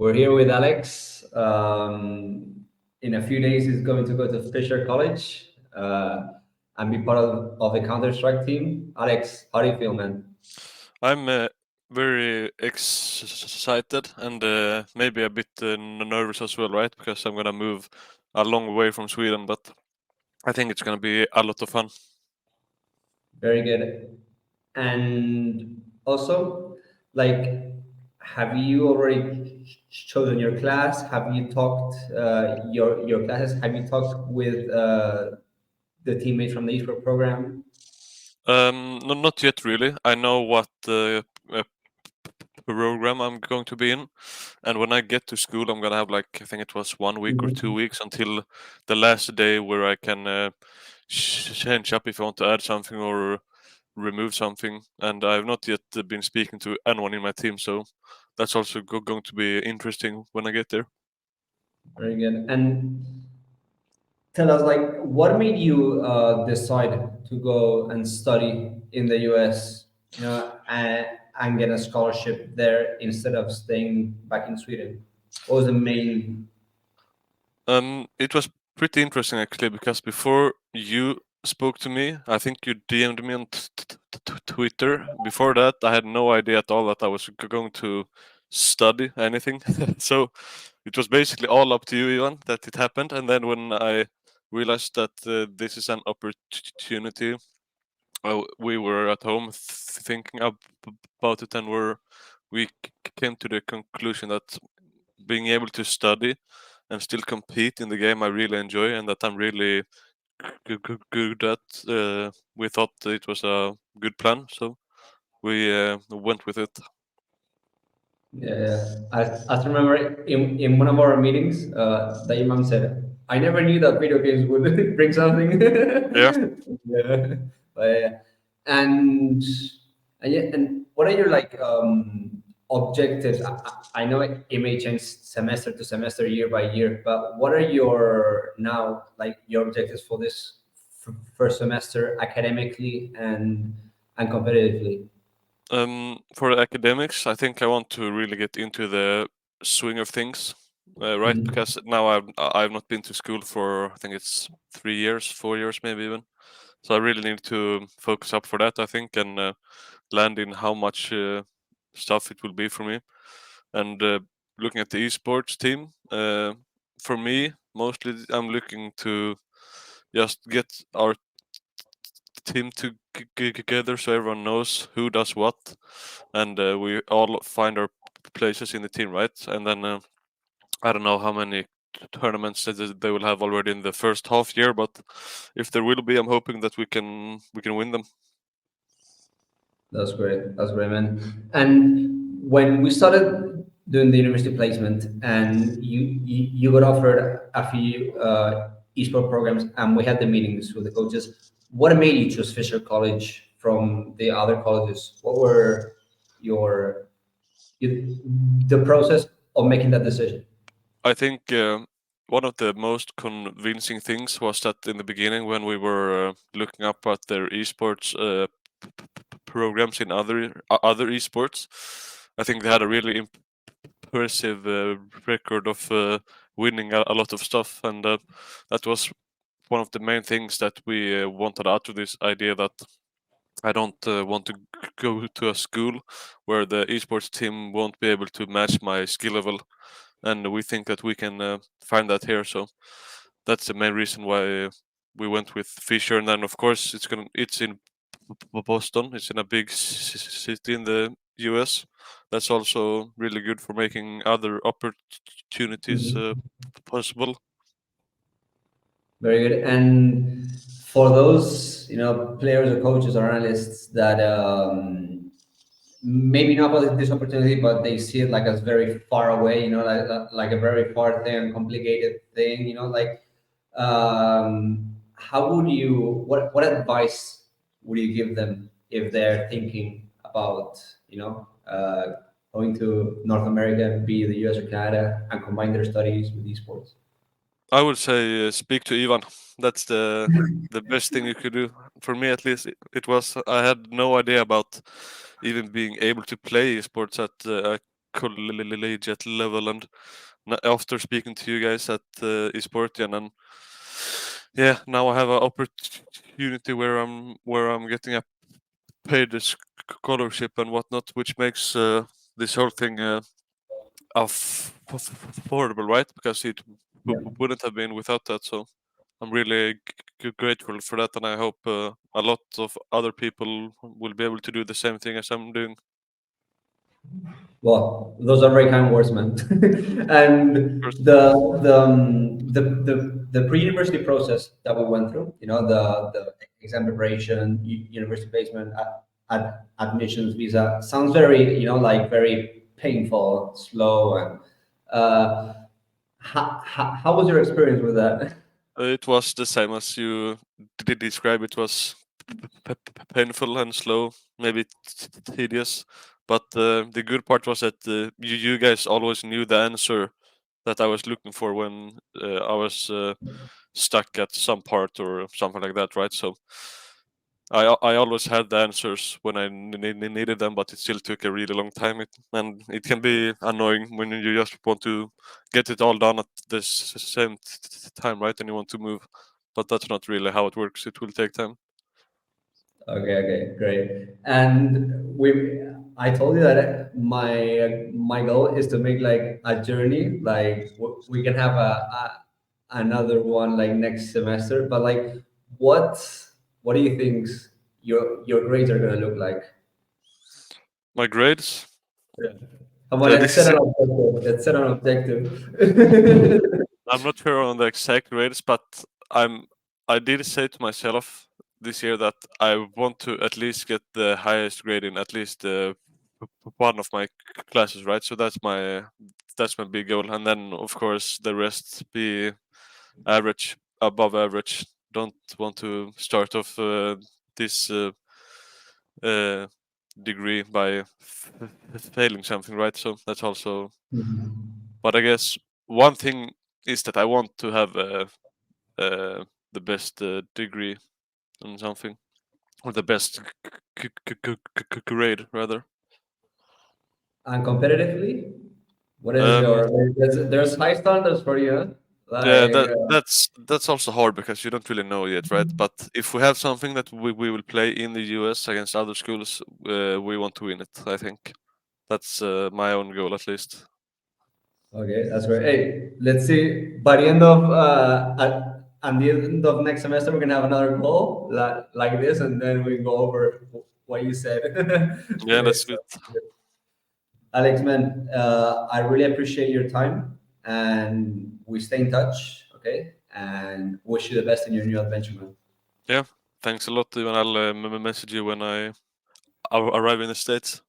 We're here with Alex. In a few days, he's going to go to Fisher College and be part of the Counter-Strike team. Alex, how do you feel, man? I'm very excited and maybe a bit nervous as well, right? Because I'm gonna move a long way from Sweden, but I think it's gonna be a lot of fun. Very good. And also, like, have you already chosen your class? Have you talked your classes? Have you talked with the teammates from the esports program? No, not yet really. I know what program I'm going to be in, and when I get to school, I'm gonna have like I think it was 1 week or 2 weeks until the last day where I can change up if I want to add something or remove something. And I've not yet been speaking to anyone in my team, so that's also going to be interesting when I get there. Very good. And tell us, like, what made you decide to go and study in the US, and get a scholarship there instead of staying back in Sweden? What was the main? It was pretty interesting actually because before you spoke to me, I think you DM'd me on Twitter. Before that, I had no idea at all that I was going to study anything. So it was basically all up to you, Ivan, that it happened. And then when I realized that this is an opportunity, we were at home thinking about it, and we came to the conclusion that being able to study and still compete in the game I really enjoy and that I'm really good at. We thought it was a good plan, so we went with it. Yeah, I remember in one of our meetings, the imam said, "I never knew that video games would bring something." Yeah. Yeah, but, yeah. and and yeah, and what are your like objectives? I know it may change semester to semester, year by year, but what are your now like your objectives for this first semester academically and competitively? For academics, I think I want to really get into the swing of things, right? Mhm. Because now I've not been to school for I think it's 3 years, 4 years, maybe even. So I really need to focus up for that, I think, and land in how much stuff it will be for me. And looking at the esports team, for me, mostly I'm looking to just get our team together so everyone knows who does what, and we all find our places in the team, right? And then I don't know how many tournaments that they will have already in the first half year, but if there will be, I'm hoping that we can win them. That's great. That's great, man. And when we started doing the university placement, and you got offered a few esports programs, and we had the meetings with the coaches. What made you choose Fisher College from the other colleges? What were your, your the process of making that decision? I think one of the most convincing things was that in the beginning, when we were looking up at their esports programs in other esports, I think they had a really impressive record of winning a lot of stuff, and that was one of the main things that we wanted out of this idea that I don't want to go to a school where the esports team won't be able to match my skill level, and we think that we can find that here. So that's the main reason why we went with Fisher. And then of course it's in Boston. It's in a big city in the US. That's also really good for making other opportunities Mhm. possible. Very good. And for those, players or coaches or analysts that maybe not about this opportunity, but they see it like as very far away, like a very far thing and complicated thing, like how would you, what advice would you give them if they're thinking about, going to North America, be the US or Canada, and combine their studies with esports? I would say speak to Ivan. That's the best thing you could do. For me, at least, it was. I had no idea about even being able to play esports at a collegiate level, and after speaking to you guys at Esportian, and yeah, now I have an opportunity where I'm getting a paid scholarship and whatnot, which makes this whole thing affordable, right? Because it Yeah. wouldn't have been without that. So I'm really grateful for that, and I hope a lot of other people will be able to do the same thing as I'm doing. Well, those are very kind words, man. And First, the pre-university process that we went through, the exam preparation, university placement, admissions, visa, sounds very, like very painful, slow, and how was your experience with that? it was the same as you did describe. It was painful and slow, maybe tedious. But the good part was that you guys always knew the answer that I was looking for when I was stuck at some part or something like that, right? So I always had the answers when I needed them, but it still took a really long time. And it can be annoying when you just want to get it all done at the same time, right? And you want to move, but that's not really how it works. It will take time. Okay, great. And I told you that my goal is to make like a journey, like we can have another one like next semester. But like, what what do you think your grades are gonna look like? My grades. Come on, let's This set is an objective. Let's set an objective. I'm not sure on the exact grades, but I did say to myself this year that I want to at least get the highest grade in at least one of my classes, right? So that's my big goal, and then of course the rest be average, above average. Don't want to start off this uh, degree by failing something, right? So that's also. But I guess one thing is that I want to have the best degree on something, or the best grade rather. And competitively, what is Um, your? There's high standards for you, huh? yeah, Like. that's also hard because you don't really know yet, right? But if we have something that we will play in the US against other schools, we want to win it. I think that's my own goal at least. Okay, that's great. Hey, let's see. By the end of at the end of next semester, we're gonna have another call like this, and then we go over what you said. Yeah, Okay, that's so good. Alex, man, I really appreciate your time, and we stay in touch. Okay, and wish you the best in your new adventure, man. Yeah, thanks a lot, and I'll message you when I arrive in the States.